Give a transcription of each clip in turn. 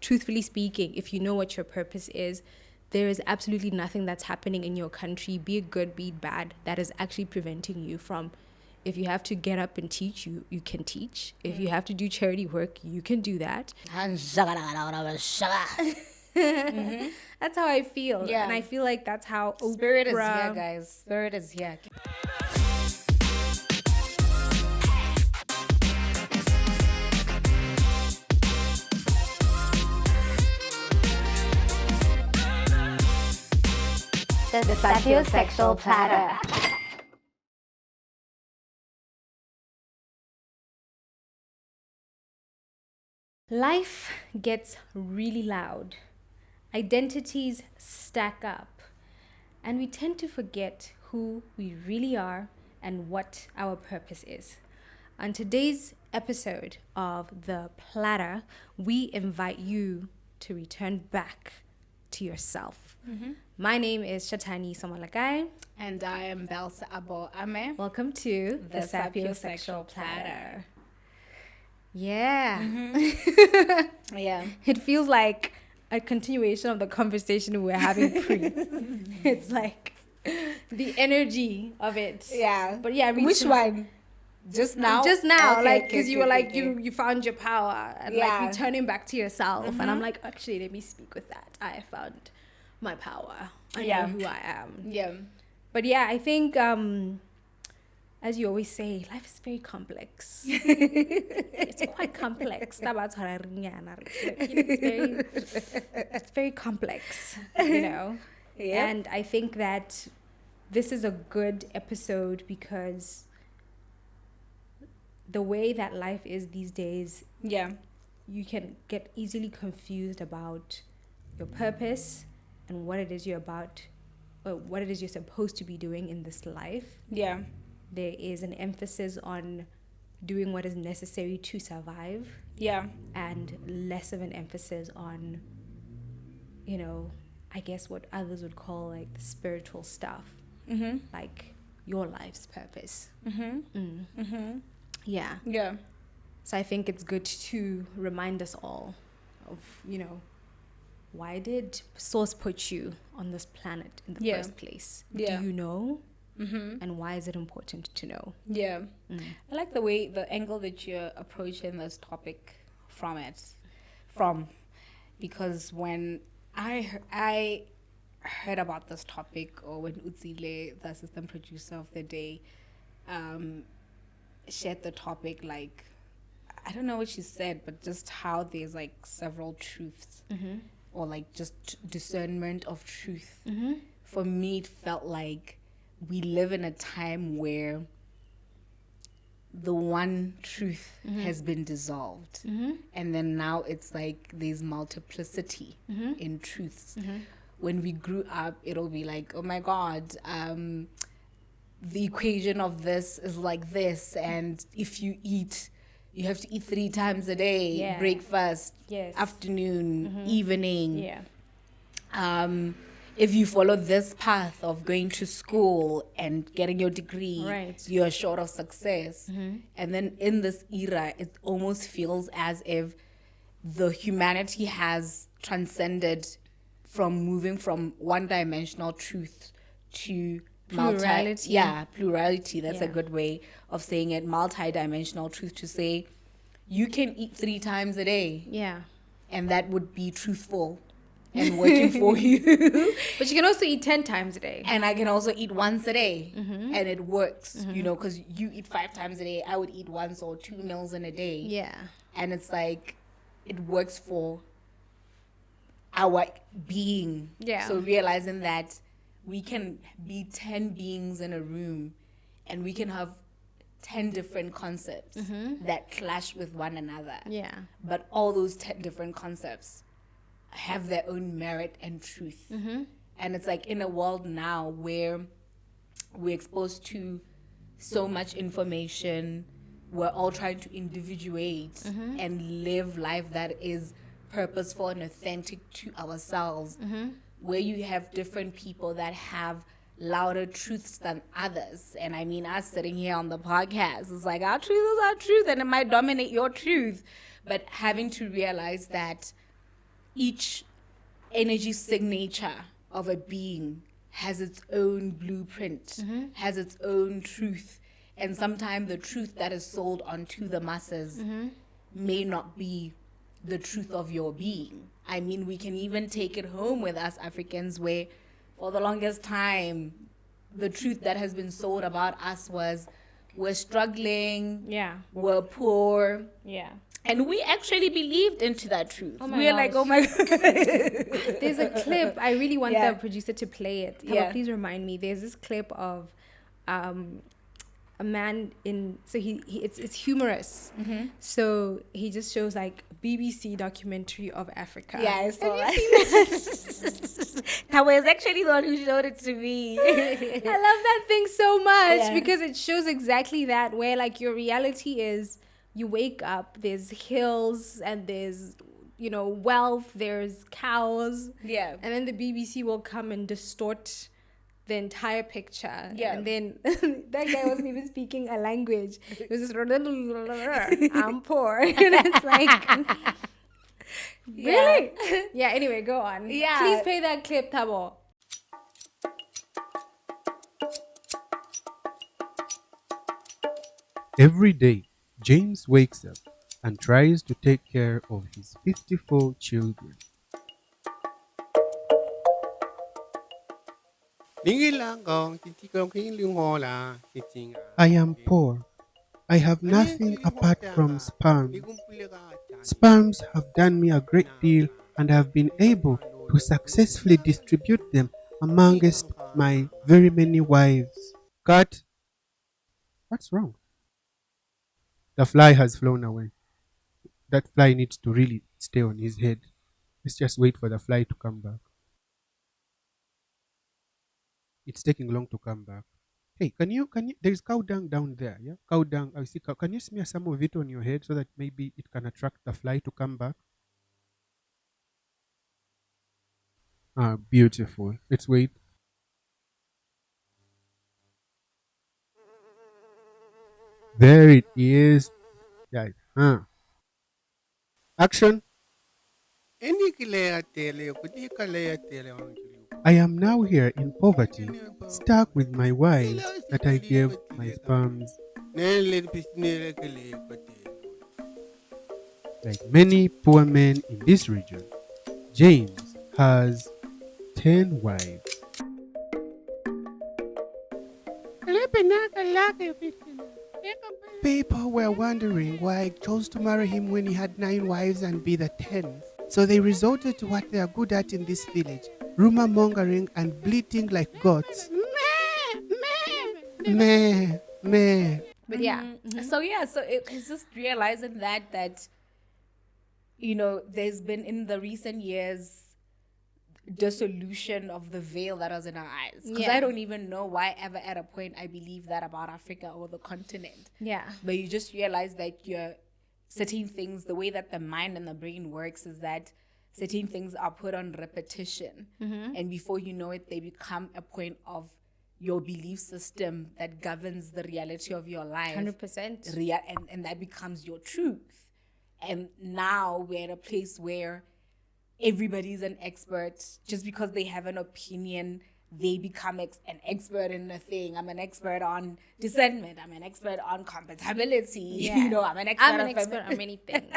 truthfully speaking, if you know what your purpose is, there is absolutely nothing that's happening in your country, be it good, be it bad, that is actually preventing you from. If you have to get up and teach, you can teach. If you have to do charity work, you can do that. That's how I feel. Yeah. And I feel like that's how Spirit is Oprah- here, guys. Spirit is here. The sapiosexual platter. Life gets really loud. Identities stack up. And we tend to forget who we really are and what our purpose is. On today's episode of The Platter, we invite you to return back to yourself. My name is Shatani Samalakai. And I am Belsa Abo Ame. Welcome to The Sapiosexual Platter. Yeah. Yeah. It feels like a continuation of the conversation we were having pre. It's like the energy of it. Yeah. But yeah, Which one? Just now? Just now, Okay, like, okay, because you okay, were like, okay. you found your power and Yeah. like returning back to yourself. And I'm like, actually, let me speak with that. I found my power. I know who I am. Yeah. But yeah, I think, as you always say, life is very complex. It's quite complex. It's very complex, you know? Yep. And I think that this is a good episode because the way that life is these days, Yeah. you can get easily confused about your purpose and what it is you're about, or what it is you're supposed to be doing in this life. Yeah. There is an emphasis on doing what is necessary to survive Yeah. and less of an emphasis on, you know, I guess what others would call like the spiritual stuff, like your life's purpose. Yeah. Yeah. So I think it's good to remind us all of, you know, why did Source put you on this planet in the first place? Yeah. Do you know? And why is it important to know? Yeah. I like the way, the angle that you're approaching this topic from, because when I heard about this topic, or when Utsile, the assistant producer of the day, shared the topic, like, I don't know what she said, but just how there's like several truths, or like just discernment of truth. For me, it felt like we live in a time where the one truth has been dissolved, and then now it's like there's multiplicity in truths. When we grew up, it'll be like, oh my God, the equation of this is like this, and if you eat, you have to eat 3 times a day. Yeah. Breakfast, Yes. afternoon, evening. Yeah. If you follow this path of going to school and getting your degree, Right. you're sure of success. And then in this era, it almost feels as if the humanity has transcended from moving from one-dimensional truth to Plurality. plurality. That's a Yeah. good way of saying it. Multi-dimensional truth, to say you can eat 3 times a day, Yeah. and that would be truthful and working for you. But you can also eat 10 times a day. And I can also eat once a day, and it works, you know, because you eat 5 times a day. I would eat 1 or 2 meals in a day. Yeah. And it's like, it works for our being. Yeah. So realizing that we can be 10 beings in a room, and we can have 10 different concepts that clash with one another. Yeah. But all those 10 different concepts have their own merit and truth. And it's like, in a world now where we're exposed to so much information, we're all trying to individuate and live life that is purposeful and authentic to ourselves, where you have different people that have louder truths than others. And I mean, us sitting here on the podcast, it's like, our truth is our truth, and it might dominate your truth. But having to realize that each energy signature of a being has its own blueprint, has its own truth. And sometimes the truth that is sold onto the masses may not be the truth of your being. I mean, we can even take it home with us Africans, where for the longest time, the truth that has been sold about us was we're struggling, Yeah. we're poor. Yeah. And we actually believed into that truth. Oh my We're like, gosh. oh my God. There's a clip. I really want Yeah. the producer to play it. Tama, Yeah. please remind me. There's this clip of a man in. So it's humorous. So he just shows like BBC documentary of Africa. Yeah, I saw that. That was actually the one who showed it to me. I love that thing so much Yeah. because it shows exactly that, where like your reality is you wake up, there's hills and there's wealth, there's cows, Yeah. and then the BBC will come and distort the entire picture. Yeah. And then that guy wasn't even speaking a language. It was just I'm poor. And it's like really? Yeah, anyway, go on. Yeah. Please play that clip, Tabo. Every day, James wakes up and tries to take care of his 54 children. I am poor. I have nothing apart from sperms. Sperms have done me a great deal and have been able to successfully distribute them amongst my very many wives. Cut. What's wrong? The fly has flown away. That fly needs to really stay on his head. Let's just wait for the fly to come back. It's taking long to come back. Hey, can you, there's cow dung down there, yeah? Cow dung, I see cow. Can you smear some of it on your head so that maybe it can attract the fly to come back? Ah, beautiful. Let's wait. There it is. Yeah. Action. I am now here in poverty, stuck with my wives that I gave my sperms. Like many poor men in this region, James has 10 wives. People were wondering why I chose to marry him when he had 9 wives and be the 10th. So they resorted to what they are good at in this village, rumor mongering and bleating like goats. Meh, meh. But yeah. So it's just realizing that there's been in the recent years dissolution of the veil that was in our eyes. Because Yeah. I don't even know why ever at a point I believe that about Africa or the continent. Yeah. But you just realize that you're certain things, the way that the mind and the brain works is that certain things are put on repetition. And before you know it, they become a point of your belief system that governs the reality of your life. 100%. And that becomes your truth. And now we're at a place where everybody's an expert. Just because they have an opinion, they become an expert in a thing. I'm an expert on discernment. I'm an expert on compatibility. Yeah. I'm an expert I'm an on expert on many things.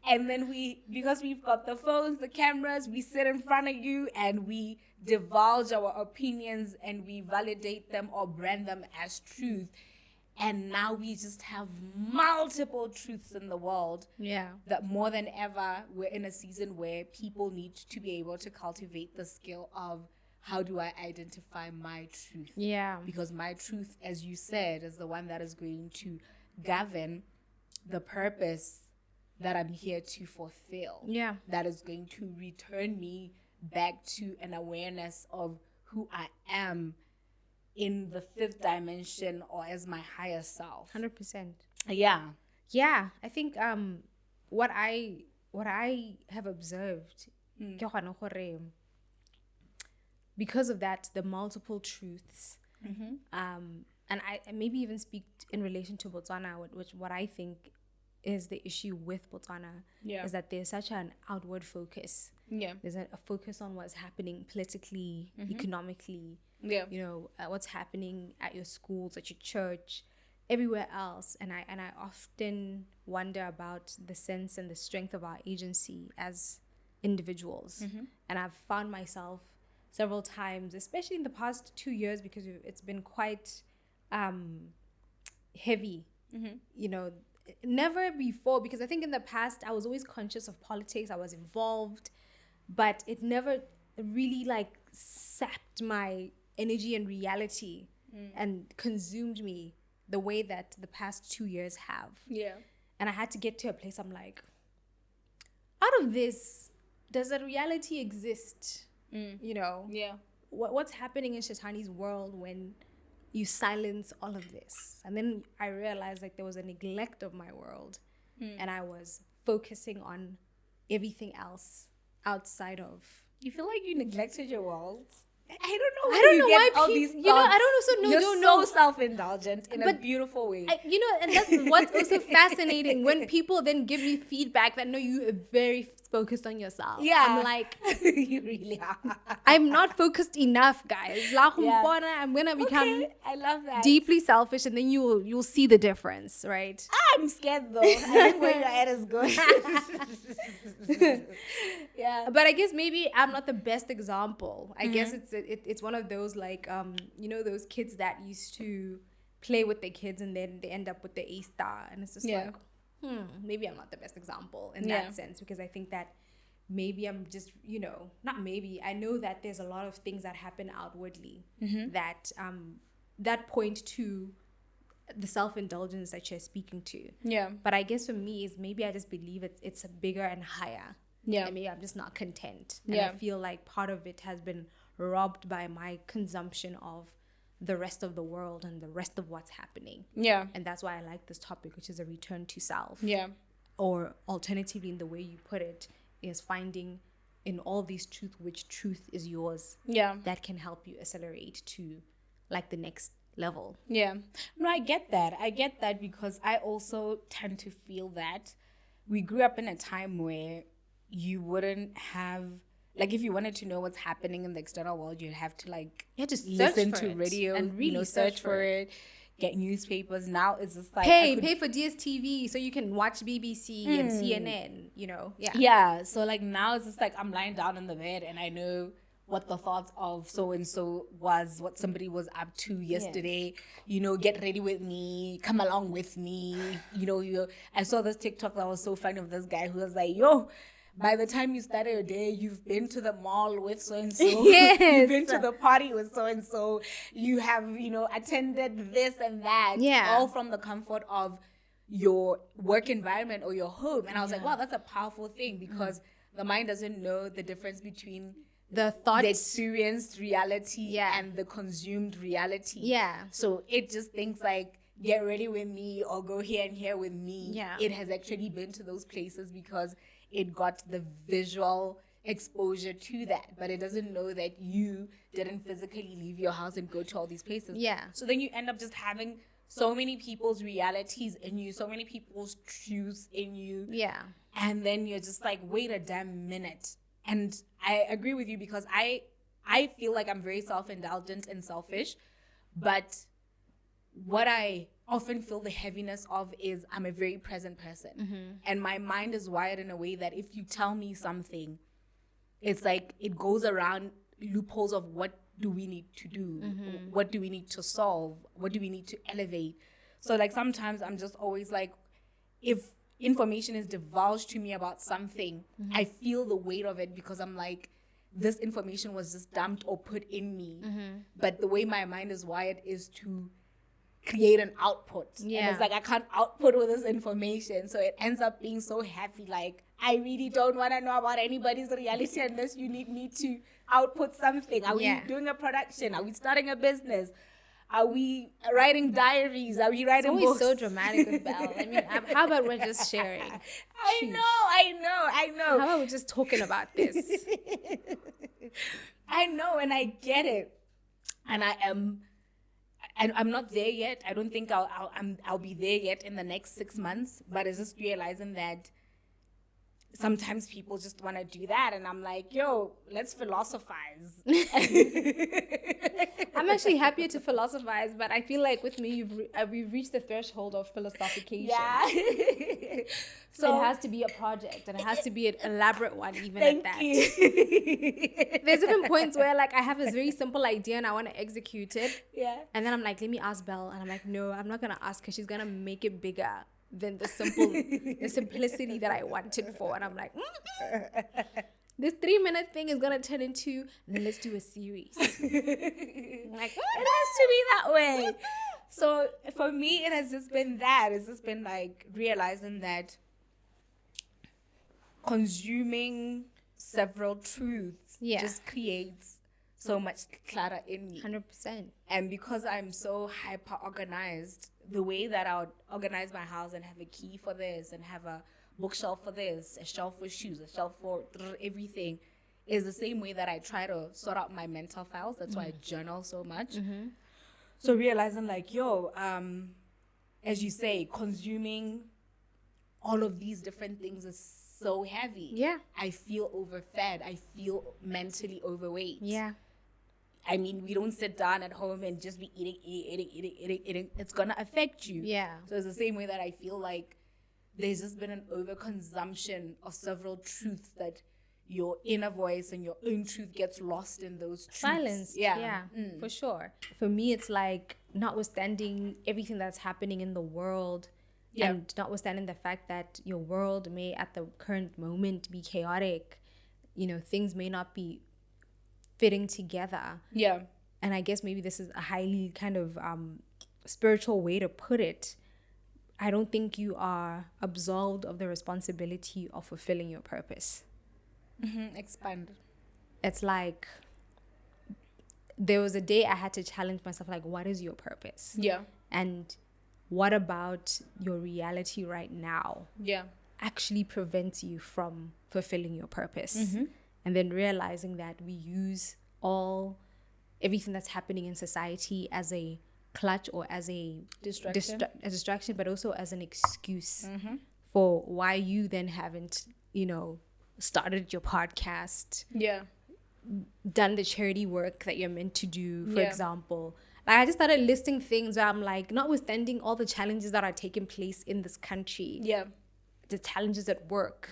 And then because we've got the phones, the cameras, we sit in front of you and we divulge our opinions and we validate them or brand them as truth. And now we just have multiple truths in the world. Yeah. That more than ever, we're in a season where people need to be able to cultivate the skill of how do I identify my truth? Yeah. Because my truth, as you said, is the one that is going to govern the purpose that I'm here to fulfill. Yeah. That is going to return me back to an awareness of who I am in the 5th dimension or as my higher self. 100%. Yeah. Yeah, I think what I have observed ke gona gore, because of that, the multiple truths, and I maybe even speak in relation to Botswana, which what I think is the issue with Botswana. Yeah. Is that there's such an outward focus. Yeah. There's a focus on what's happening politically, economically, Yeah. what's happening at your schools, at your church, everywhere else. And I often wonder about the sense and the strength of our agency as individuals. And I've found myself several times, especially in the past 2 years, because it's been quite heavy, never before, because I think in the past I was always conscious of politics, I was involved, but it never really like sapped my energy and reality and consumed me the way that the past 2 years have. Yeah. And I had to get to a place I'm like, out of this, does a reality exist? Yeah. What's happening in Shetani's world when you silence all of this? And then I realized like there was a neglect of my world, and I was focusing on everything else outside of. You feel like you neglected your world? I don't know. I don't know why all people, these I don't know. You're so self-indulgent in a But beautiful way. And that's what's also fascinating when people then give me feedback that no, you are very focused on yourself. Yeah. I'm like, You really are. I'm not focused enough, guys. Yeah. I'm gonna become Okay, I love that. deeply selfish, and then you'll see the difference, right? I'm scared though. I think where your head is going. Yeah. But I guess maybe I'm not the best example. I guess it's one of those like those kids that used to play with their kids and then they end up with the A star, and it's just like maybe I'm not the best example in that sense, because I think that maybe I'm just not maybe, I know that there's a lot of things that happen outwardly that point to the self-indulgence that you're speaking to. Yeah. But I guess for me is maybe I just believe it's bigger and higher. Yeah. And maybe I'm just not content. And Yeah. I feel like part of it has been robbed by my consumption of the rest of the world and the rest of what's happening. Yeah. And that's why I like this topic, which is a return to self. Yeah. Or alternatively, in the way you put it, is finding in all these truth which truth is yours. Yeah. That can help you accelerate to like the next level. Yeah. No, I get that because I also tend to feel that we grew up in a time where you wouldn't have, like, if you wanted to know what's happening in the external world, you'd have to like just listen search for to it radio and really search for it, get newspapers. Now it's just like pay for DSTV so you can watch BBC and CNN, Yeah. So like now it's just like I'm lying down in the bed and I know what the thoughts of so and so was, what somebody was up to yesterday. Get ready with me, come along with me. I saw this TikTok that was so funny of this guy who was like, yo, by the time you start your day, you've been to the mall with so and so. You've been to the party with so and so. You have, attended this and that. Yeah. All from the comfort of your work environment or your home. And I was like, wow, that's a powerful thing, because the mind doesn't know the difference between the thoughts, the experienced reality Yeah. and the consumed reality. Yeah. So it just thinks like, get ready with me or go here and here with me. Yeah. It has actually been to those places because it got the visual exposure to that, but it doesn't know that you didn't physically leave your house and go to all these places. Yeah. So then you end up just having so many people's realities in you, so many people's truths in you. Yeah. And then you're just like, wait a damn minute. And I agree with you, because I feel like I'm very self-indulgent and selfish, but what I often feel the heaviness of is I'm a very present person. And my mind is wired in a way that if you tell me something, it's like it goes around loopholes of what do we need to do? What do we need to solve? What do we need to elevate? So like sometimes I'm just always like, if information is divulged to me about something, I feel the weight of it, because I'm like, this information was just dumped or put in me. But the way my mind is wired is to create an output. Yeah. And it's like I can't output with this information. So it ends up being so heavy. Like, I really don't want to know about anybody's reality unless you need me to output something. Are we doing a production? Are we starting a business? Are we writing diaries? Are we writing It's always books? so dramatic with Belle. I mean, how about we're just sharing? I know. How about we're just talking about this? I know, and I get it. And and I'm not there yet. I don't think I'll be there yet in the next 6 months. But it's just realizing that sometimes people just want to do that, and I'm like, yo, let's philosophize. I'm actually happier to philosophize, but I feel like with me, we've reached the threshold of philosophication. Yeah. So it has to be a project, and it has to be an elaborate one, even Thank at that. you. There's even points where like I have this very simple idea and I want to execute it. Yeah. And then I'm like, let me ask Belle. And I'm like, no, I'm not going to ask her. She's going to make it bigger than the simplicity that I wanted for. And I'm like, this 3-minute thing is going to turn into, then let's do a series. I'm like, It has to be that way. So for me, it has just been that. It's just been like realizing that consuming several truths just creates so much clutter in me. 100%. And because I'm so hyper organized, the way that I would organize my house and have a key for this and have a bookshelf for this, a shelf for shoes, a shelf for everything, is the same way that I try to sort out my mental files. That's why I journal so much. So realizing like, yo, as you say, consuming all of these different things is so heavy. Yeah. I feel overfed. I feel mentally overweight. Yeah. I mean, we don't sit down at home and just be eating. It's going to affect you. Yeah. So it's the same way that I feel like there's just been an overconsumption of several truths that your inner voice and your own truth gets lost in those truths. Silence. Yeah. For sure. For me, it's like notwithstanding everything that's happening in the world, and notwithstanding the fact that your world may at the current moment be chaotic, things may not be fitting together. Yeah. And I guess maybe this is a highly kind of spiritual way to put it. I don't think you are absolved of the responsibility of fulfilling your purpose. Expand. It's like there was a day I had to challenge myself, like, what is your purpose? Yeah. And what about your reality right now Yeah. actually prevents you from fulfilling your purpose? And then realizing that we use everything that's happening in society as a clutch or as a distraction, but also as an excuse for why you then haven't, started your podcast, done the charity work that you're meant to do, for example. Like, I just started listing things where I'm like, notwithstanding all the challenges that are taking place in this country, the challenges at work,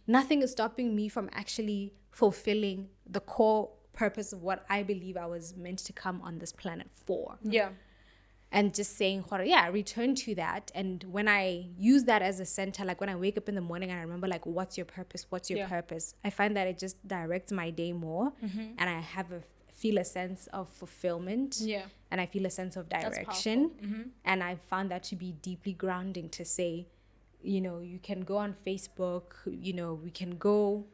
nothing is stopping me from actually fulfilling the core purpose of what I believe I was meant to come on this planet for. Yeah. And just saying, return to that. And when I use that as a center, like when I wake up in the morning and I remember, like, what's your purpose? What's your purpose? I find that it just directs my day more. And I feel a sense of fulfillment. Yeah. And I feel a sense of direction. And I found that to be deeply grounding to say, you can go on Facebook, we can go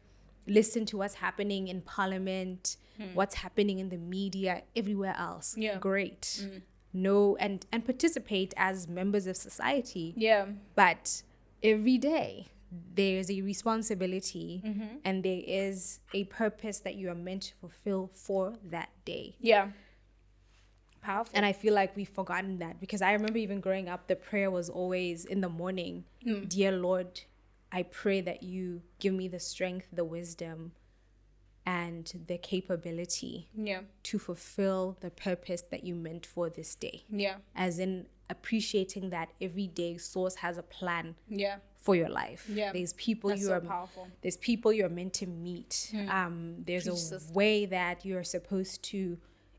listen to what's happening in Parliament, what's happening in the media, everywhere else. Yeah. Great. No, and participate as members of society. Yeah. But every day there's a responsibility and there is a purpose that you are meant to fulfill for that day. Yeah. Powerful. And I feel like we've forgotten that, because I remember even growing up, the prayer was always in the morning, Dear Lord, I pray that you give me the strength, the wisdom, and the capability to fulfill the purpose that you meant for this day. Yeah. As in appreciating that every day Source has a plan Yeah. for your life. Yeah. There's people That's so powerful. There's people you're meant to meet. There's a way that you're supposed to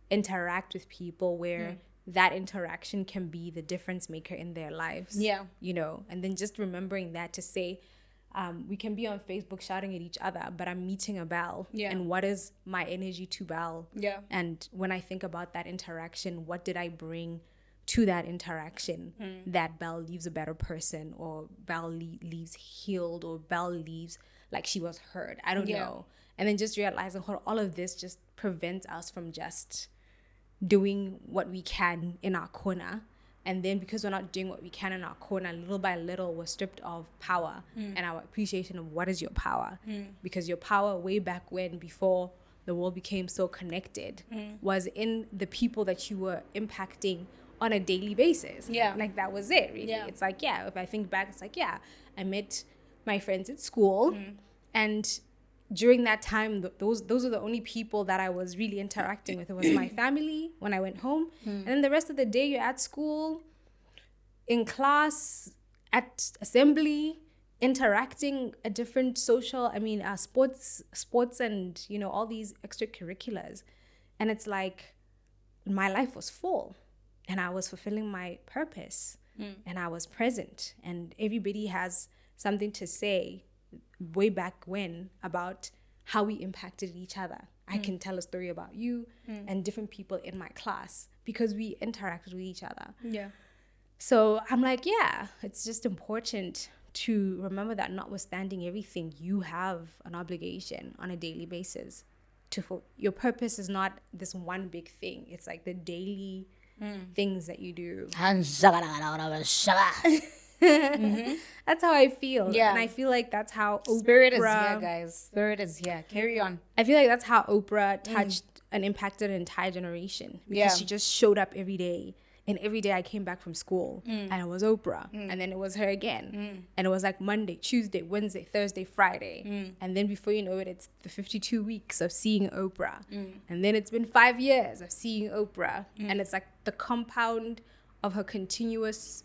interact with people where that interaction can be the difference maker in their lives. Yeah. And then just remembering that to say, we can be on Facebook shouting at each other, but I'm meeting a Belle. Yeah. And what is my energy to Belle? Yeah. And when I think about that interaction, what did I bring to that interaction that Belle leaves a better person, or Belle leaves healed, or Belle leaves like she was heard? I don't know. And then just realizing how all of this just prevents us from just doing what we can in our corner. And then because we're not doing what we can in our corner, little by little, we're stripped of power and our appreciation of what is your power. Because your power way back when, before the world became so connected, was in the people that you were impacting on a daily basis. Yeah. Like that was it, really. Yeah. It's like, yeah, if I think back, it's like, yeah, I met my friends at school, and during that time, those are the only people that I was really interacting with. It was my family when I went home, and then the rest of the day you're at school, in class, at assembly, interacting a different social, sports and, you know, all these extracurriculars. And it's like my life was full and I was fulfilling my purpose and I was present, and everybody has something to say way back when about how we impacted each other. I can tell a story about you and different people in my class because we interacted with each other. Yeah. So I'm like, yeah, it's just important to remember that notwithstanding everything, you have an obligation on a daily basis your purpose is not this one big thing. It's like the daily things that you do. That's how I feel. Yeah. And I feel like that's how Spirit is Oprah- here, guys. Spirit is here. Carry on. I feel like that's how Oprah touched and impacted an entire generation. Because Yeah. she just showed up every day. And every day I came back from school and it was Oprah. And then it was her again. And it was like Monday, Tuesday, Wednesday, Thursday, Friday. And then before you know it, it's the 52 weeks of seeing Oprah. And then it's been 5 years of seeing Oprah. And it's like the compound of her continuous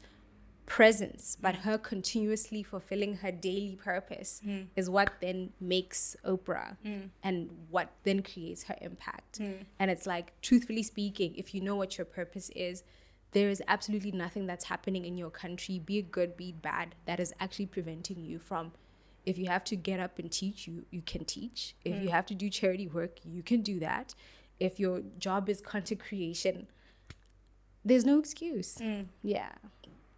presence, but her continuously fulfilling her daily purpose is what then makes Oprah and what then creates her impact. And it's like, truthfully speaking, if you know what your purpose is, there is absolutely nothing that's happening in your country, be it good, be it bad, that is actually preventing you from, if you have to get up and teach, you can teach. If you have to do charity work, you can do that. If your job is content creation, there's no excuse. Yeah.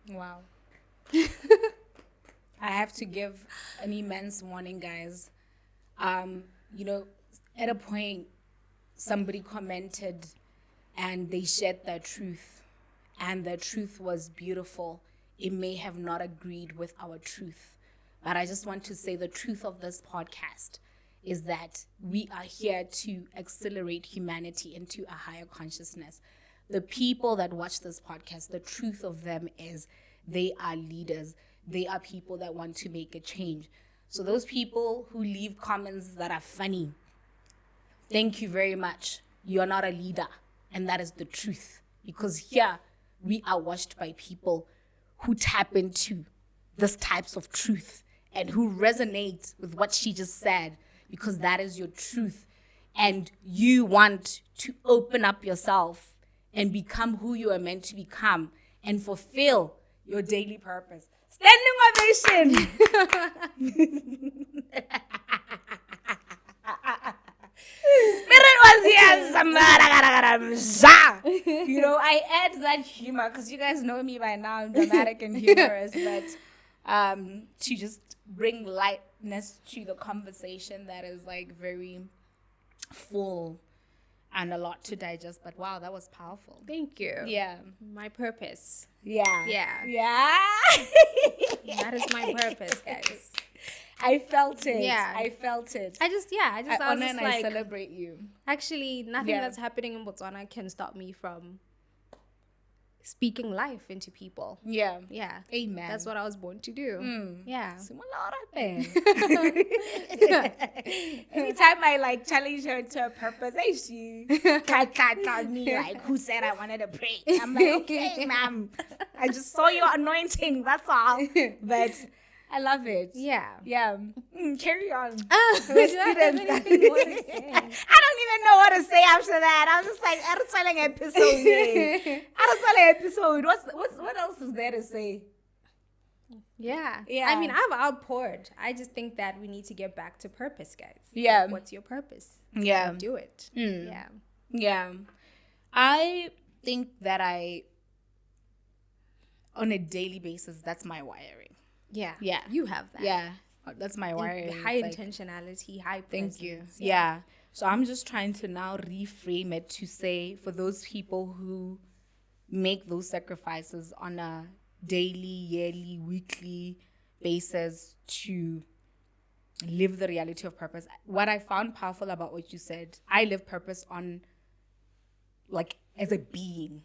Wow. I have to give an immense warning, guys. You know, at a point, somebody commented and they shared their truth, and their truth was beautiful. It may have not agreed with our truth, but I just want to say the truth of this podcast is that we are here to accelerate humanity into a higher consciousness. The people that watch this podcast, the truth of them is they are leaders. They are people that want to make a change. So those people who leave comments that are funny, thank you very much. You are not a leader. And that is the truth. Because here we are watched by people who tap into this types of truth and who resonate with what she just said, because that is your truth. And you want to open up yourself and become who you are meant to become and fulfill your daily purpose. Standing ovation. Spirit was here. You know, I add that humor because you guys know me by now. I'm dramatic and humorous, but to just bring lightness to the conversation that is like very full and a lot to digest. But wow, that was powerful. Thank you. Yeah. My purpose. Yeah. Yeah. Yeah. That is my purpose, guys. I felt it. Yeah. I felt it. I I was honor just and I like, celebrate you. actually, nothing Yeah. that's happening in Botswana can stop me from speaking life into people. Yeah. Yeah. Amen. That's what I was born to do. Yeah. Anytime I like challenge her to a purpose, she cut me like, who said I wanted to pray? I'm like, okay, ma'am. I just saw your anointing. That's all. But I love it. Yeah. Yeah. Carry on. Do I have anything more to say? I don't even know what to say after that. I'm just like, Arisalang episode. Arisalang episode. What else is there to say? Yeah. Yeah. I mean, I've outpoured. I just think that we need to get back to purpose, guys. Yeah. What's your purpose? Yeah. Do it. Yeah. Yeah. I think that on a daily basis, that's my wiring. Yeah. Yeah. You have that. Yeah. That's my wiring. High It's like, intentionality, high thank you. presence. Yeah. So I'm just trying to now reframe it to say, for those people who make those sacrifices on a daily, yearly, weekly basis to live the reality of purpose. What I found powerful about what you said, I live purpose on, like, as a being.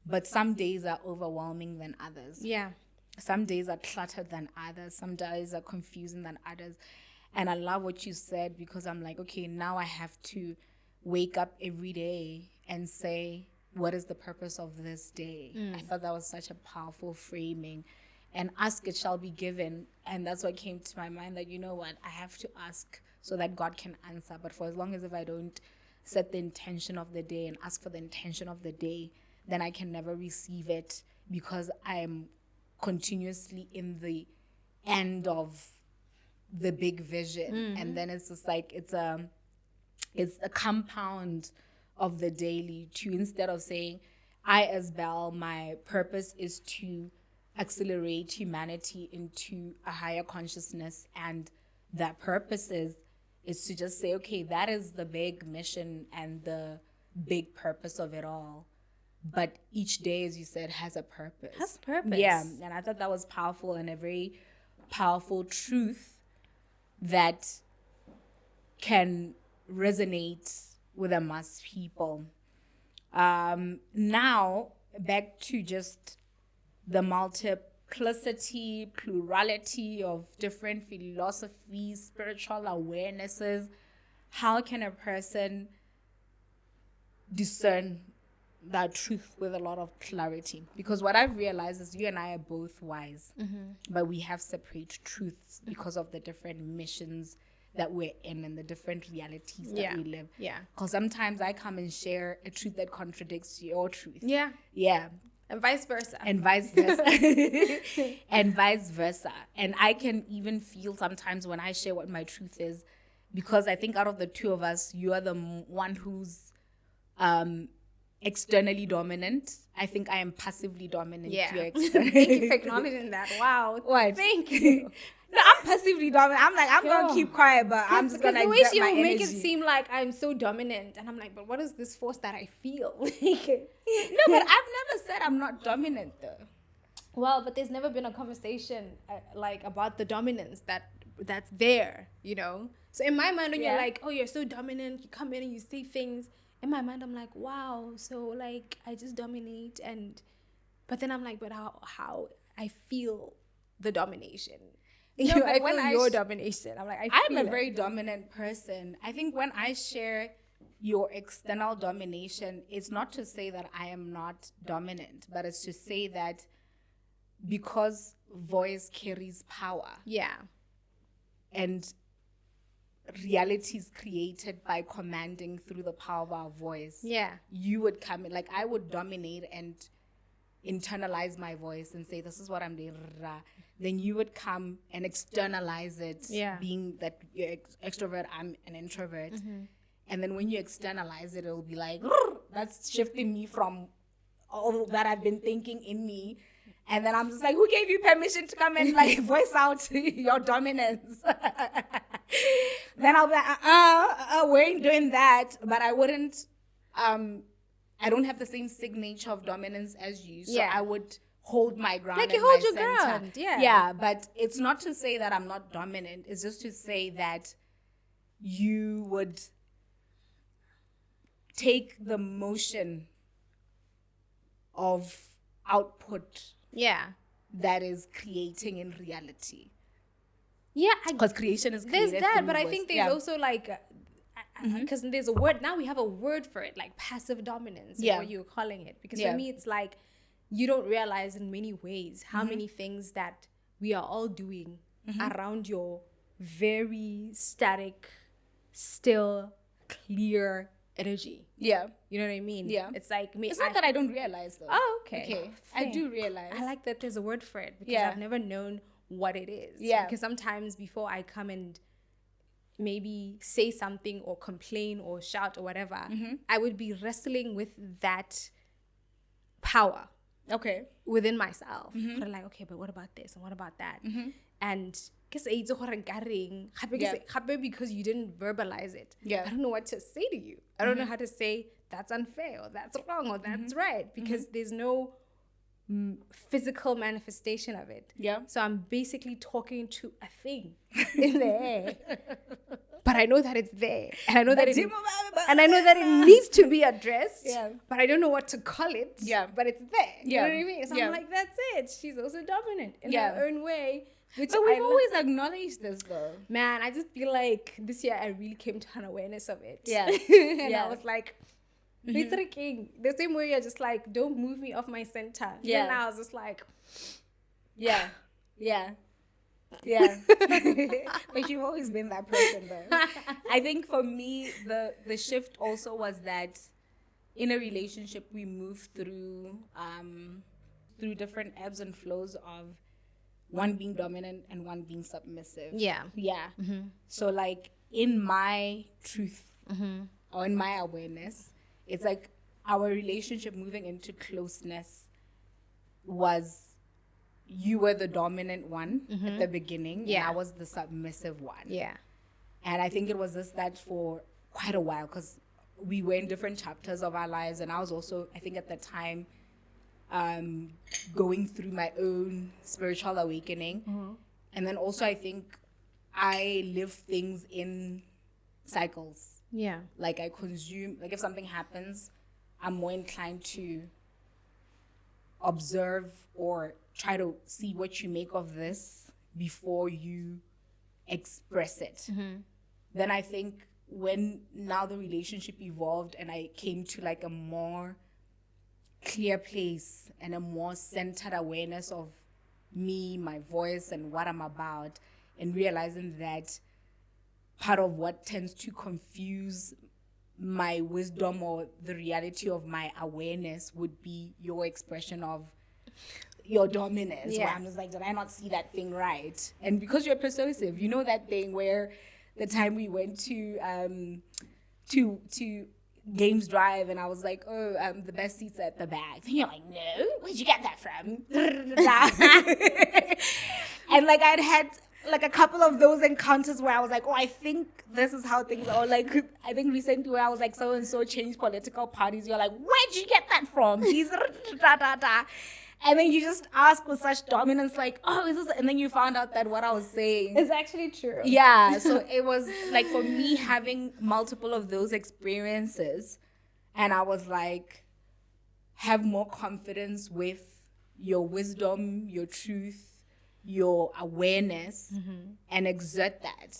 But some days are overwhelming than others. Yeah. Some days are cluttered than others. Some days are confusing than others. And I love what you said, because I'm like, okay, now I have to wake up every day and say, what is the purpose of this day? I thought that was such a powerful framing. And ask, it shall be given. And that's what came to my mind, that, you know what, I have to ask so that God can answer. But for as long as if I don't set the intention of the day and ask for the intention of the day, then I can never receive it, because I'm continuously in the end of the big vision. And then it's just like it's a compound of the daily too. Instead of saying, I as Belle, my purpose is to accelerate humanity into a higher consciousness, and that purpose is to just say, okay, that is the big mission and the big purpose of it all. But each day, as you said, has a purpose. Has purpose. Yeah, and I thought that was powerful, and a very powerful truth that can resonate with a mass people. Now, back to just the multiplicity, plurality of different philosophies, spiritual awarenesses. How can a person discern that truth with a lot of clarity? Because what I've realized is you and I are both wise, but we have separate truths because of the different missions that we're in and the different realities that we live. Yeah. Because sometimes I come and share a truth that contradicts your truth. Yeah. Yeah. And vice versa. And vice versa. And vice versa. And I can even feel sometimes when I share what my truth is, because I think out of the two of us, you are the one who's externally dominant. I think I am passively dominant. Yeah. You're Thank you for acknowledging that. Wow. What? Thank you. No, I'm passively dominant. I'm like, I'm going to keep quiet, but I'm just going to the way exert she my will make it energy. seem like I'm so dominant, and I'm like, but what is this force that I feel? No, but I've never said I'm not dominant, though. Well, but there's never been a conversation like about the dominance that's there, you know. So in my mind, when you're like, oh, you're so dominant, you come in and you say things. In my mind, I'm like, wow, so like I just dominate, but then I'm like, but how I feel the domination. No, but I when feel your domination. I'm like, I'm a very dominant person. I think when I share your external domination, it's not to say that I am not dominant, but it's to say that because voice carries power. Yeah. And reality is created by commanding through the power of our voice. Yeah. You would come in, like I would dominate and internalize my voice and say, this is what I'm doing. Then you would come and externalize it, being that you're extrovert, I'm an introvert. And then when you externalize it, it'll be like, that's shifting me from all that I've been thinking in me. And then I'm just like, who gave you permission to come and like voice out your dominance? Then I'll be like, we ain't doing that. But I wouldn't, I don't have the same signature of dominance as you. So I would hold my ground. Like you and hold my your center. ground, yeah. Yeah, but it's not to say that I'm not dominant. It's just to say that you would take the motion of output that is creating in reality. Yeah, because creation is created there's that, through but I voice. think there's also like because there's a word now, we have a word for it, like passive dominance is what you're calling it, because for me it's like you don't realize in many ways how many things that we are all doing around your very static, still clear energy. Yeah. You know what I mean? Yeah. It's like me. It's not that I don't realize though. Oh, okay. Okay. I do realize. I like that there's a word for it, because Yeah. I've never known what it is. Yeah. Because sometimes before I come and maybe say something or complain or shout or whatever, I would be wrestling with that power Okay. within myself. But I'm like, okay, but what about this and what about that? And because you didn't verbalize it. Yeah. I don't know what to say to you. I don't know how to say that's unfair or that's wrong or that's right, because there's no physical manifestation of it. Yeah. So I'm basically talking to a thing in the air. but I know that it's there, and I know that and I know that it needs to be addressed. Yeah. But I don't know what to call it. Yeah. But it's there. You Yeah. know what I mean? So Yeah. I'm like, that's it. She's also dominant in Yeah. her own way. Which But we've I always acknowledged this, though. man, I just feel like this year I really came to an awareness of it. Yeah. And Yeah. I was like, it's king. The same way you're just like, don't move me off my center. Yeah. And I was just like, Yeah. Yeah. Yeah. But you've always been that person, though. I think for me, the shift also was that in a relationship, we move through different ebbs and flows of one being dominant and one being submissive. yeah. Yeah. So, like, in my truth or in my awareness, it's like our relationship moving into closeness was you were the dominant one at the beginning, Yeah. and I was the submissive one. Yeah. And I think it was just that for quite a while because we were in different chapters of our lives, and I was also, I think at the time, going through my own spiritual awakening. And then also I think I live things in cycles. Yeah. Like I consume, like if something happens, I'm more inclined to observe or try to see what you make of this before you express it. Then I think when now the relationship evolved and I came to like a more clear place and a more centered awareness of me, my voice, and what I'm about, and realizing that part of what tends to confuse my wisdom or the reality of my awareness would be your expression of your dominance. Yeah. Where I'm just like, did I not see that thing right? And because you're persuasive, you know that thing where the time we went to Games Drive and I was like, oh, the best seats are at the back. And you're like, no, where'd you get that from? And like I'd had like a couple of those encounters where I was like, oh, I think this is how things are. Like I think recently where I was like, so and so changed political parties. You're like, where'd you get that from? He's da da da. And then you just ask with such dominance, like, oh, is this? And then you found out that what I was saying It's actually true. yeah, so it was like for me having multiple of those experiences, and I was like, have more confidence with your wisdom, your truth, your awareness, and exert that.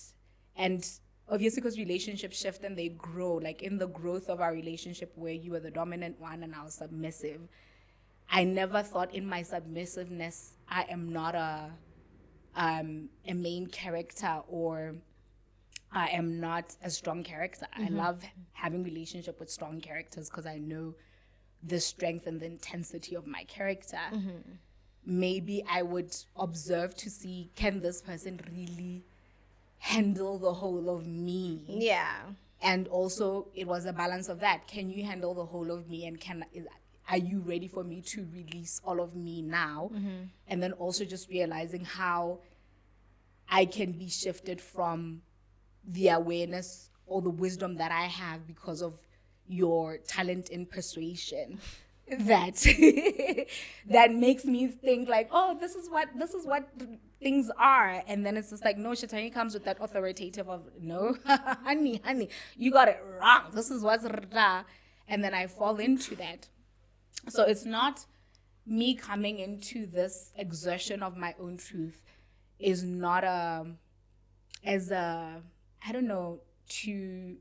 And obviously, because relationships shift and they grow, like in the growth of our relationship where you were the dominant one and I was submissive, I never thought in my submissiveness I am not a main character or I am not a strong character. I love having relationship with strong characters because I know the strength and the intensity of my character. Maybe I would observe to see, can this person really handle the whole of me? Yeah. And also it was a balance of that. Can you handle the whole of me, and are you ready for me to release all of me now? And then also just realizing how I can be shifted from the awareness or the wisdom that I have because of your talent in persuasion that that makes me think like, oh, this is what things are. And then it's just like, no, Shatani comes with that authoritative of, no, honey, you got it wrong. This is what's rah. And then I fall into that. So it's not me coming into this exertion of my own truth is not I don't know, to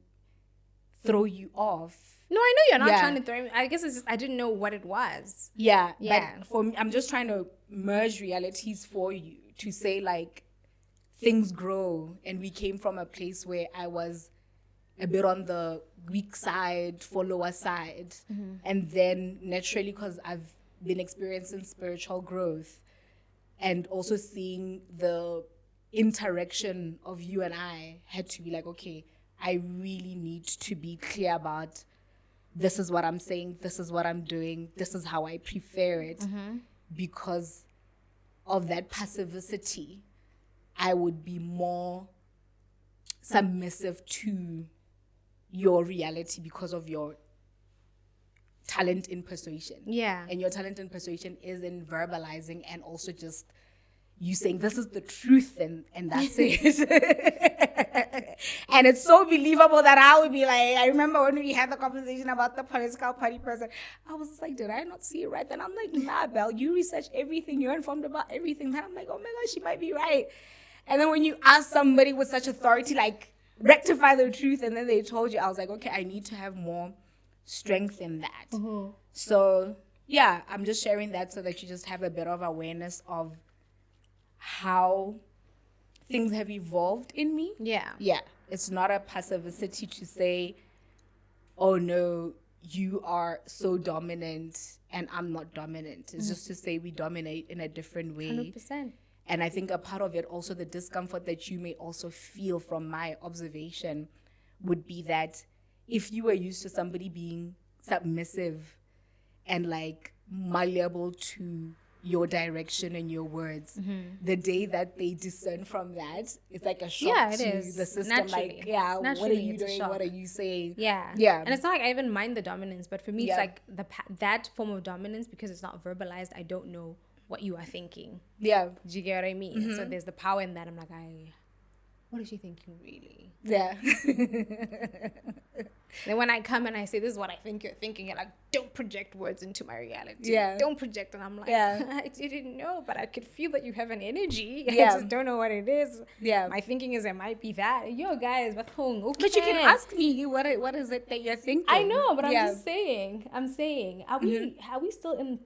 throw you off. No, I know you're not Yeah. trying to throw me. I guess it's just I didn't know what it was. Yeah. Yeah. But for me, I'm just trying to merge realities for you to say like things grow, and we came from a place where I was a bit on the weak side, follower side. And then naturally, because I've been experiencing spiritual growth and also seeing the interaction of you and I, had to be like, okay, I really need to be clear about this is what I'm saying, this is what I'm doing, this is how I prefer it. Because of that passivity, I would be more submissive to your reality because of your talent in persuasion. Yeah. And your talent in persuasion is in verbalizing and also just you saying this is the truth and that's it. And it's so believable that I would be like, I remember when we had the conversation about the political party person, I was like, did I not see it right? Then I'm like, nah, Belle, you research everything, you're informed about everything. Then I'm like, oh my God, she might be right. And then when you ask somebody with such authority, like, rectify the truth, and then they told you, I was like, okay, I need to have more strength in that. Mm-hmm. So yeah, I'm just sharing that so that you just have a bit of awareness of how things have evolved in me. Yeah. Yeah. It's not a passivity to say, oh no, you are so dominant and I'm not dominant. It's just to say we dominate in a different way. 100%. And I think a part of it, also the discomfort that you may also feel from my observation, would be that if you were used to somebody being submissive and like malleable to your direction and your words, the day that they discern from that, it's like a shock to the system. Naturally. Like, yeah, what are Naturally, you it's a doing? shock. What are you saying? Yeah. Yeah. And it's not like I even mind the dominance, but for me, Yeah. it's like that form of dominance, because it's not verbalized, I don't know what you are thinking. Yeah. Do you get what I mean? So there's the power in that. I'm like, what is she thinking really? Yeah. Then when I come and I say, this is what I think you're thinking, you're like, don't project words into my reality. Yeah. Don't project. And I'm like, Yeah. I didn't know, but I could feel that you have an energy. Yeah. I just don't know what it is. Yeah. My thinking is it might be that. Yo, guys, but okay. But you can ask me what is it that you're thinking. I know, but I'm Yeah. just saying. I'm saying, are we still in?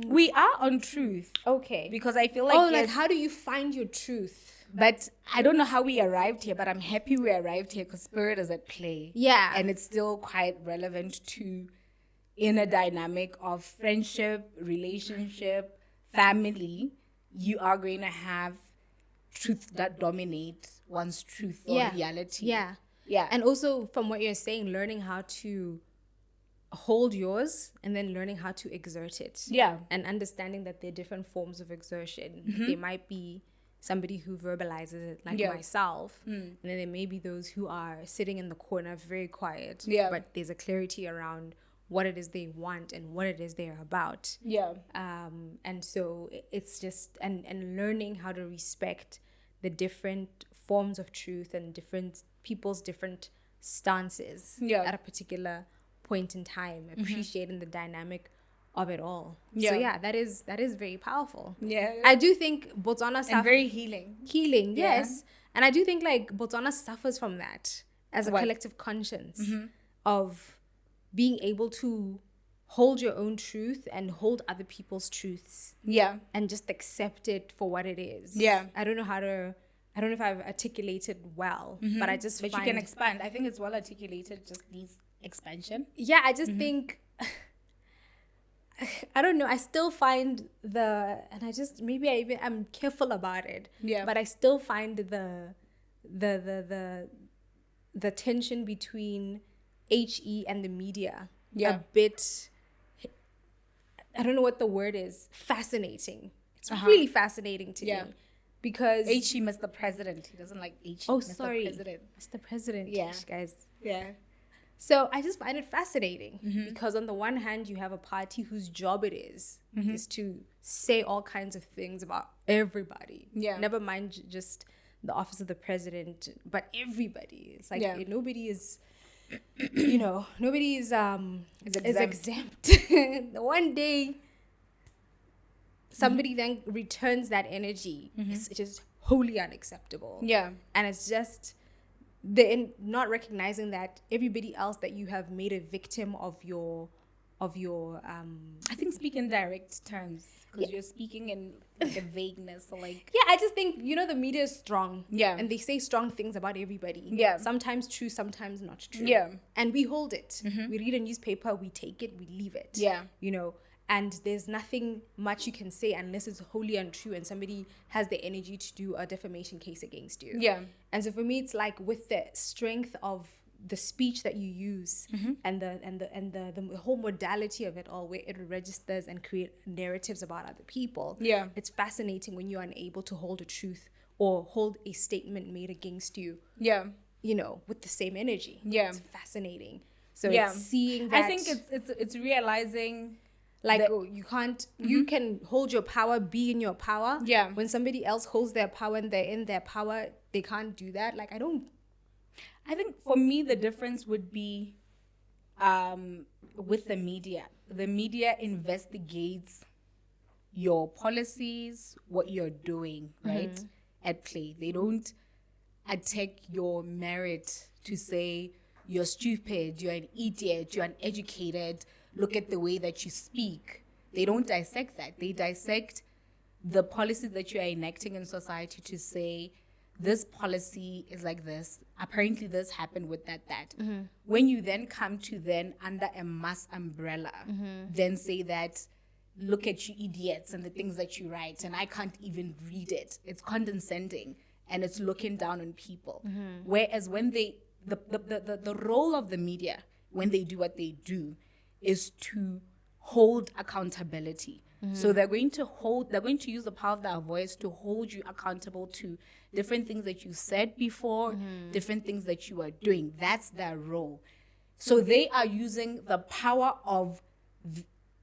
We are on truth Okay. because I feel like like yes, how do you find your truth? but I don't know how we arrived here, but I'm happy we arrived here because spirit is at play. Yeah. And it's still quite relevant to inner dynamic of friendship, relationship, family. You are going to have truth that dominates one's truth or reality. Yeah. Yeah. And also from what you're saying, learning how to hold yours and then learning how to exert it. Yeah. And understanding that there are different forms of exertion. There might be somebody who verbalizes it like myself. And then there may be those who are sitting in the corner very quiet. Yeah. But there's a clarity around what it is they want and what it is they're about. Yeah. And so it's just and learning how to respect the different forms of truth and different people's different stances at a particular point in time, appreciating the dynamic of it all. So yeah, that is very powerful. Yeah. I do think Botswana And suffers very healing. healing, yes. And I do think like Botswana suffers from that as a collective conscience of being able to hold your own truth and hold other people's truths. Yeah. And just accept it for what it is. Yeah. I don't know if I've articulated well, but I just But find, you can expand. I think it's well articulated, just needs expansion. yeah, I just think, I don't know, I still find and I just, maybe I'm careful about it. Yeah. But I still find the tension between HE and the media a bit, I don't know what the word is, fascinating. It's really fascinating to me. Because H.E. Mr. President. He doesn't like H.E. oh, Mr. sorry, President. Mr. President, Yeah. guys. Yeah. So I just find it fascinating because on the one hand, you have a party whose job it is to say all kinds of things about everybody. Yeah. Never mind just the office of the president, but everybody. It's like nobody is, nobody is exempt. One day, somebody then returns that energy. It is wholly unacceptable. Yeah. And it's just not recognizing that everybody else that you have made a victim of your I think speak in direct terms because you're speaking in like a vagueness or like I just think the media is strong, and they say strong things about everybody, sometimes true, sometimes not true, and we hold it. We read a newspaper, we take it, we leave it, and there's nothing much you can say unless it's wholly untrue and somebody has the energy to do a defamation case against you. And so for me, it's like with the strength of the speech that you use and the whole modality of it all, where it registers and create narratives about other people. It's fascinating when you're unable to hold a truth or hold a statement made against you. With the same energy. It's fascinating. So it's seeing that. I think it's realizing Like, you can't, you can hold your power, be in your power. Yeah. When somebody else holds their power and they're in their power, they can't do that. Like, I think for me, the difference would be with the media. The media investigates your policies, what you're doing, right? At play. They don't attack your merit to say you're stupid, you're an idiot, you're uneducated, look at the way that you speak. They don't dissect that. They dissect the policies that you are enacting in society to say, this policy is like this. Apparently this happened with that. When you then come to then under a mass umbrella, then say that, look at you idiots and the things that you write, and I can't even read it. It's condescending and it's looking down on people. Whereas when the role of the media, when they do what they do, is to hold accountability. So they're going to use the power of their voice to hold you accountable to different things that you said before, different things that you are doing. That's their role. So they are using the power of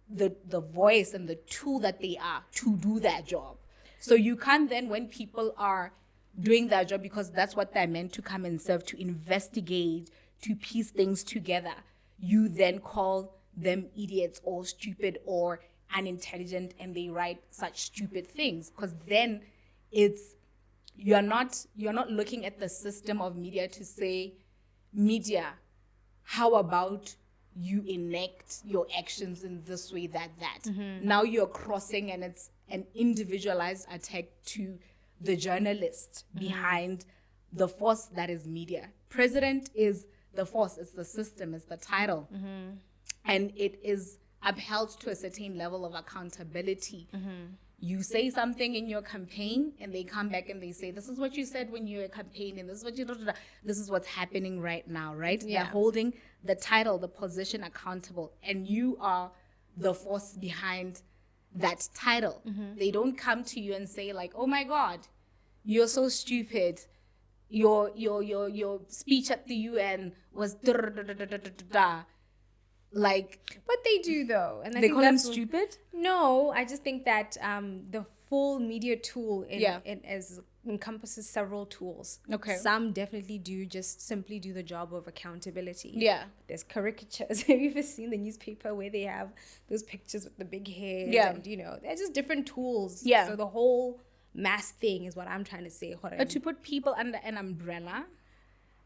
the voice and the tool that they are to do their job. So you can't then, when people are doing their job, because that's what they're meant to come and serve, to investigate, to piece things together, you then call them idiots or stupid or unintelligent, and they write such stupid things, because then you're not looking at the system of media to say, media, how about you enact your actions in this way, that. Now you're crossing, and it's an individualized attack to the journalist behind the force that is media. President is the force, it's the system, it's the title. And it is upheld to a certain level of accountability. You say something in your campaign, and they come back and they say, this is what you said when you were campaigning, this is what this is what's happening right now, right? Yeah. They're holding the title, the position accountable, and you are the force behind that title. They don't come to you and say like, oh my God, you're so stupid. Your speech at the UN was like, but they do though. And I they think call them that's what- stupid? No, I just think that the full media tool Yeah. encompasses several tools. Okay. Some definitely do just simply do the job of accountability. Yeah. There's caricatures. Have you ever seen the newspaper where they have those pictures with the big heads? Yeah. And, they're just different tools. Yeah. So the whole mass thing is what I'm trying to say. But to put people under an umbrella,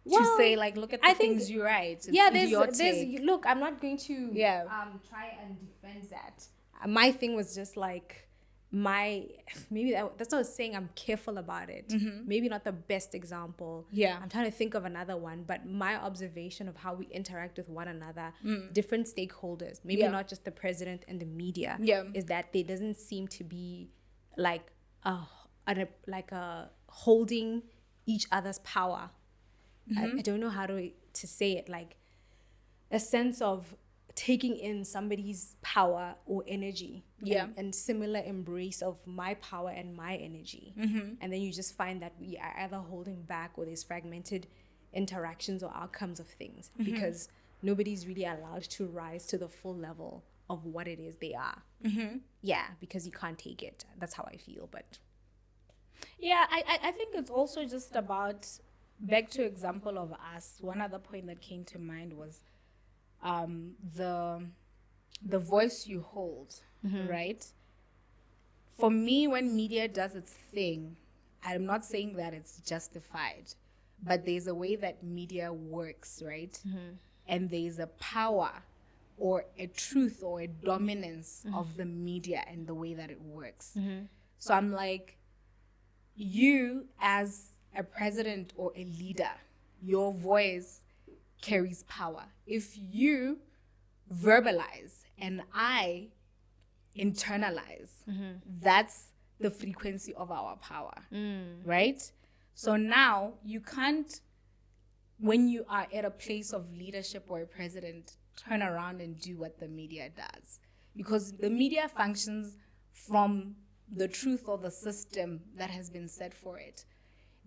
to Well, say like, look at the I think- things you write. It's Yeah, there's idiotic. look, I'm not going to Yeah. try and defend that. My thing was just like that's not saying I'm careful about it. Maybe not the best example. Yeah. I'm trying to think of another one, but my observation of how we interact with one another, different stakeholders, maybe Yeah. not just the president and the media, Yeah. is that there doesn't seem to be like a holding each other's power. I don't know how to say it, like a sense of taking in somebody's power or energy, Yeah. and similar embrace of my power and my energy. And then you just find that we are either holding back, or there's fragmented interactions or outcomes of things, because nobody's really allowed to rise to the full level of what it is they are. Yeah, because you can't take it. That's how I feel. But Yeah, I think it's also just about, back to example of us, one other point that came to mind was the voice you hold, right? For me, when media does its thing, I'm not saying that it's justified, but there's a way that media works, right? And there's a power or a truth or a dominance of the media and the way that it works. So I'm like, you as a president or a leader, your voice carries power. If you verbalize and I internalize, that's the frequency of our power, right? So now you can't, when you are at a place of leadership or a president, turn around and do what the media does, because the media functions from the truth or the system that has been set for it.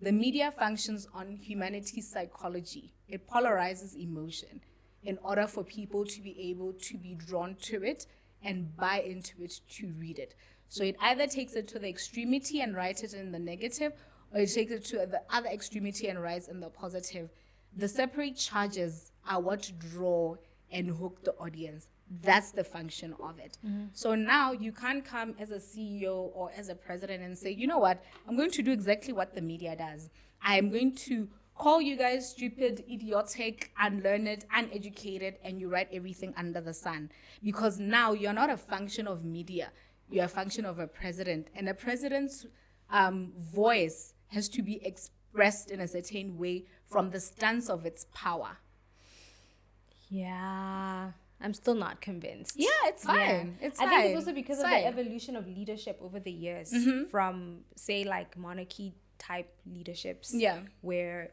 The media functions on humanity's psychology. It polarizes emotion in order for people to be able to be drawn to it and buy into it to read it. So it either takes it to the extremity and writes it in the negative, or it takes it to the other extremity and writes in the positive. The separate charges are what draw and hook the audience. That's the function of it. So now you can't come as a CEO or as a president and say, you know what, I'm going to do exactly what the media does. I'm going to call you guys stupid, idiotic, unlearned, uneducated, and you write everything under the sun. Because now you're not a function of media. You're a function of a president. And a president's voice has to be expressed in a certain way from the stance of its power. Yeah. I'm still not convinced. Yeah, it's fine. It's I fine. think it's also because It's of fine. the evolution of leadership over the years from, say, like monarchy type leaderships. Yeah. Where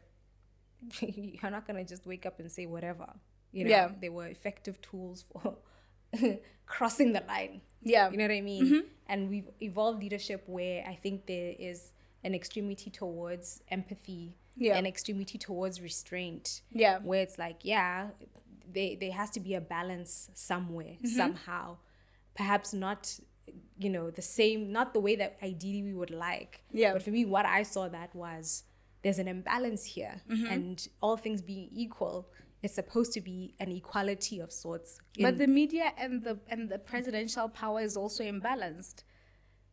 you're not going to just wake up and say whatever. You know, Yeah. they were effective tools for crossing the line. Yeah. You know what I mean? And we've evolved leadership where I think there is an extremity towards empathy, Yeah. an extremity towards restraint. Yeah. Where it's like, yeah, there has to be a balance somewhere, somehow. Perhaps not, you know, the same, not the way that ideally we would like. Yeah. But for me, what I saw that was there's an imbalance here. And all things being equal, it's supposed to be an equality of sorts. But the media and the presidential power is also imbalanced.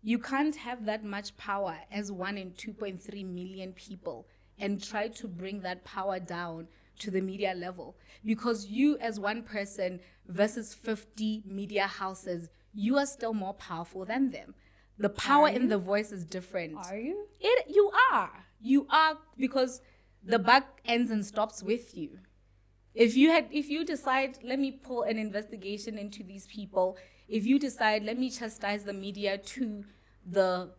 You can't have that much power as 1 in 2.3 million people and try to bring that power down to the media level, because you as one person versus 50 media houses, you are still more powerful than them. The power in the voice is different. Are you? You are, because the buck ends and stops with you. If you decide, let me pull an investigation into these people, if you decide, let me chastise the media to the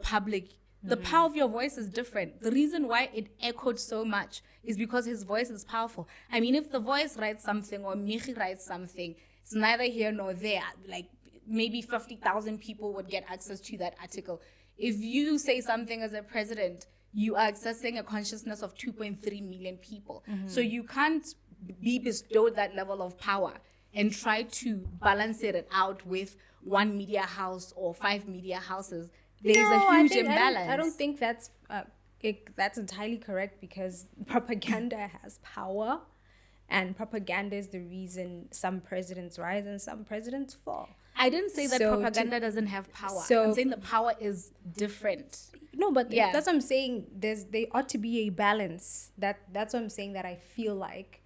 public, the power of your voice is different. The reason why it echoed so much is because his voice is powerful. I mean, if the voice writes something or Michi writes something, it's neither here nor there. Like, maybe 50,000 people would get access to that article. If you say something as a president, you are accessing a consciousness of 2.3 million people. So you can't be bestowed that level of power and try to balance it out with one media house or 5 media houses. There's a huge imbalance. I don't think that's entirely correct, because propaganda has power, and propaganda is the reason some presidents rise and some presidents fall. I didn't say that So propaganda doesn't have power. so- I'm saying the power is different. No, but Yeah. that's what I'm saying. There ought to be a balance. That's what I'm saying. That I feel like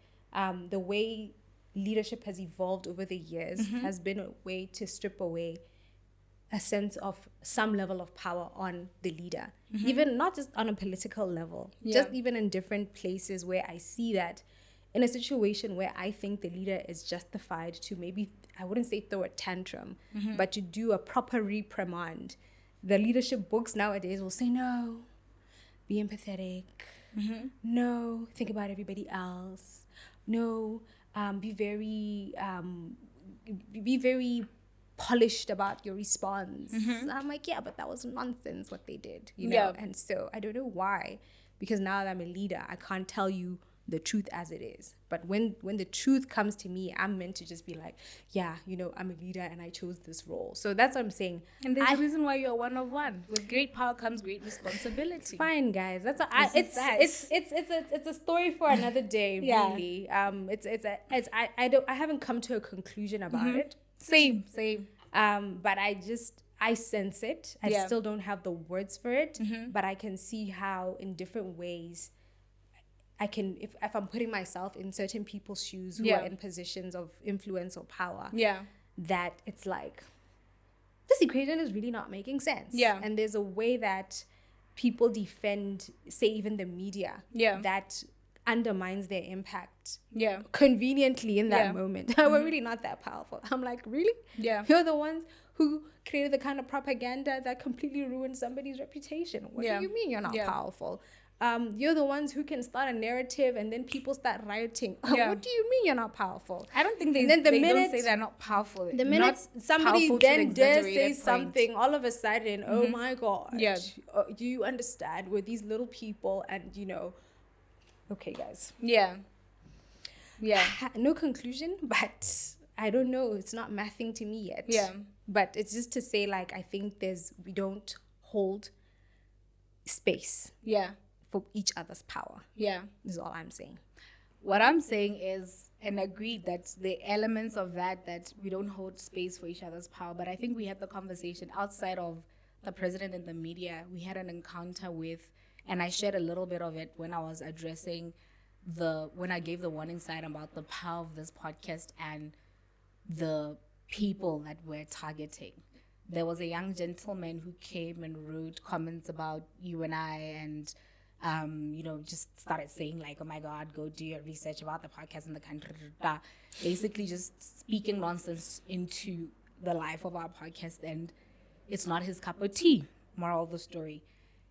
the way leadership has evolved over the years has been a way to strip away a sense of some level of power on the leader, even not just on a political level, just even in different places where I see that in a situation where I think the leader is justified to maybe, I wouldn't say throw a tantrum, but to do a proper reprimand. The leadership books nowadays will say, no, be empathetic. No, think about everybody else. No, be very polished about your response. I'm like, yeah, but that was nonsense what they did, you know? Yeah. And so I don't know why, because now that I'm a leader, I can't tell you the truth as it is. But when the truth comes to me, I'm meant to just be like, yeah, you know, I'm a leader and I chose this role. So that's what I'm saying. And there's a reason why you're one of one. With great power comes great responsibility. Fine, guys. That's it's a story for another day. Yeah. Really. I haven't come to a conclusion about it. Same. But I sense it. I Yeah. still don't have the words for it, but I can see how in different ways I can, if I'm putting myself in certain people's shoes who Yeah. are in positions of influence or power, Yeah. that it's like, this equation is really not making sense. Yeah. And there's a way that people defend, say, even the media, Yeah. that undermines their impact Yeah. conveniently in that Yeah. moment. We're really not that powerful. I'm like, really? Yeah. You're the ones who created the kind of propaganda that completely ruined somebody's reputation. What Yeah. do you mean you're not Yeah. powerful? You're the ones who can start a narrative and then people start rioting. Yeah. What do you mean you're not powerful? I don't think they, And then the they minute- don't say they're not powerful. The minute Not somebody powerful to then the dares say exaggerated point. something, all of a sudden, oh my God. Yeah. Do you understand? We're these little people and, you know, okay, guys. Yeah. Yeah. No conclusion, but I don't know. It's not mathing to me yet. Yeah. But it's just to say, like, I think we don't hold space Yeah. for each other's power. Yeah. Is all I'm saying. What I'm saying is, and agreed that the elements of that we don't hold space for each other's power. But I think we had the conversation outside of the president and the media. We had an encounter with, and I shared a little bit of it when I was addressing when I gave the warning sign about the power of this podcast and the people that we're targeting. There was a young gentleman who came and wrote comments about you and I, and just started saying like, oh my God, go do your research about the podcast in the country. Basically just speaking nonsense into the life of our podcast, and it's not his cup of tea, moral of the story.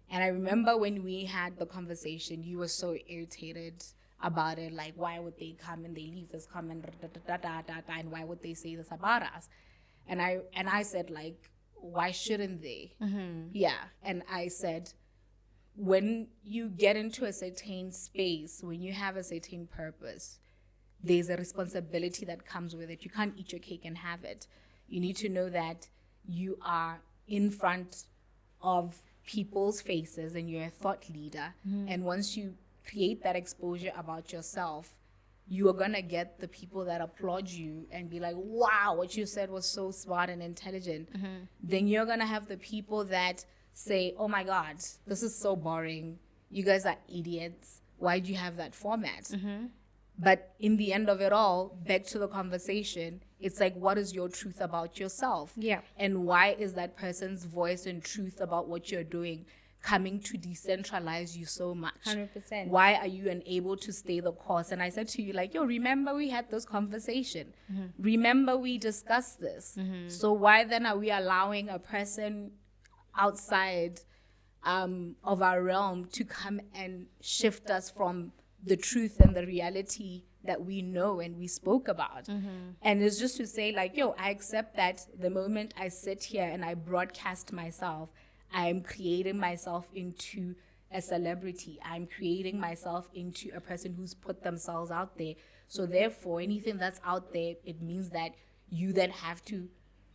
And I remember when we had the conversation, you were so irritated about it, like, why would they come and they leave this comment, and why would they say this about us? And I said, like, why shouldn't they? Mm-hmm. Yeah. And I said, when you get into a certain space, when you have a certain purpose, there's a responsibility that comes with it. You can't eat your cake and have it. You need to know that you are in front of people's faces and you're a thought leader. Mm-hmm. And once you create that exposure about yourself, you are going to get the people that applaud you and be like, wow, what you said was so smart and intelligent. Mm-hmm. Then you're going to have the people that say, oh my God, this is so boring. You guys are idiots. Why do you have that format? Mm-hmm. But in the end of it all, back to the conversation, it's like, what is your truth about yourself? Yeah. And why is that person's voice and truth about what you're doing coming to decentralize you so much? 100%. Why are you unable to stay the course? And I said to you, like, yo, remember we had this conversation. Mm-hmm. Remember we discussed this. Mm-hmm. So why then are we allowing a person outside of our realm to come and shift us from the truth and the reality that we know and we spoke about? Mm-hmm. And it's just to say, like, yo, I accept that the moment I sit here and I broadcast myself, I am creating myself into a celebrity. I'm creating myself into a person who's put themselves out there. So therefore, anything that's out there, it means that you then have to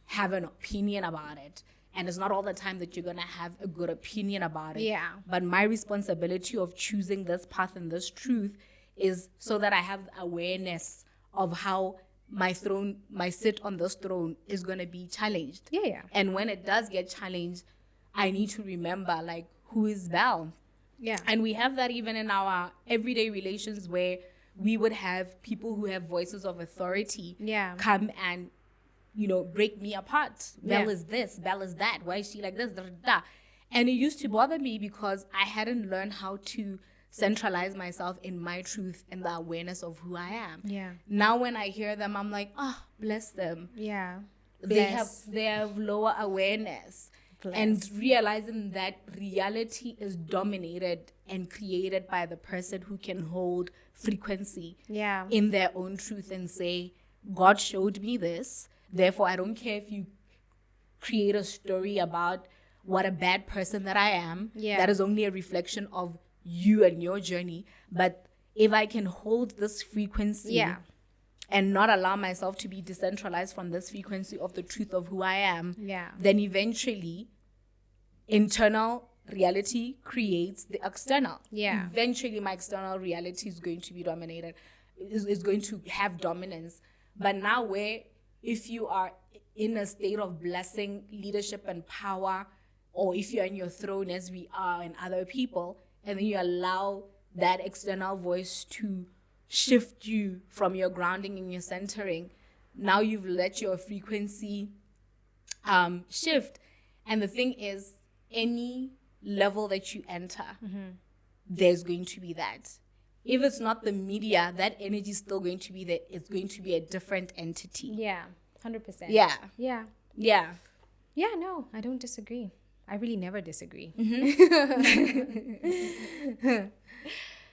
have an opinion about it. And it's not all the time that you're going to have a good opinion about it. Yeah. But my responsibility of choosing this path and this truth is so that I have awareness of how my sit on this throne is going to be challenged. Yeah. And when it does get challenged, I need to remember, like, who is Val? Yeah. And we have that even in our everyday relations where we would have people who have voices of authority come and, break me apart. Belle is this, Belle is that. Why is she like this? Da, da, da. And it used to bother me because I hadn't learned how to centralize myself in my truth and the awareness of who I am. Yeah. Now when I hear them, I'm like, bless them. Yeah. They have lower awareness. Bless. And realizing that reality is dominated and created by the person who can hold frequency in their own truth and say, God showed me this. Therefore, I don't care if you create a story about what a bad person that I am. Yeah. That is only a reflection of you and your journey. But if I can hold this frequency and not allow myself to be decentralized from this frequency of the truth of who I am, then eventually internal reality creates the external. Yeah. Eventually my external reality is going to be dominated, is going to have dominance. But now if you are in a state of blessing, leadership and power, or if you're in your throne as we are in other people, and then you allow that external voice to shift you from your grounding and your centering, now you've let your frequency shift. And the thing is, any level that you enter, there's going to be that. If it's not the media, that energy is still going to be there. It's going to be a different entity. Yeah, 100%. Yeah. Yeah. Yeah. Yeah, no, I don't disagree. I really never disagree.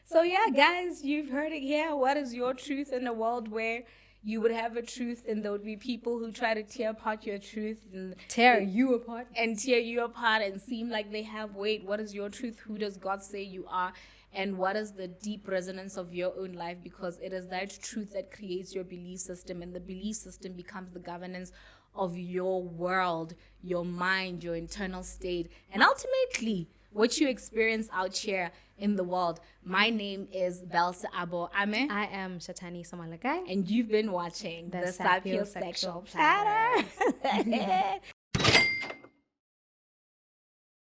So yeah, guys, you've heard it here. What is your truth in a world where you would have a truth and there would be people who try to tear apart your truth and tear you apart and seem like they have weight? What is your truth? Who does God say you are? and what is the deep resonance of your own life, because it is that truth that creates your belief system, and the belief system becomes the governance of your world, your mind, your internal state, and ultimately what you experience out here in the world. My name is Belsa Abo Ame, I am Shatani Samalakai. and you've been watching The the Sapiosexual Sapiosexual Platter.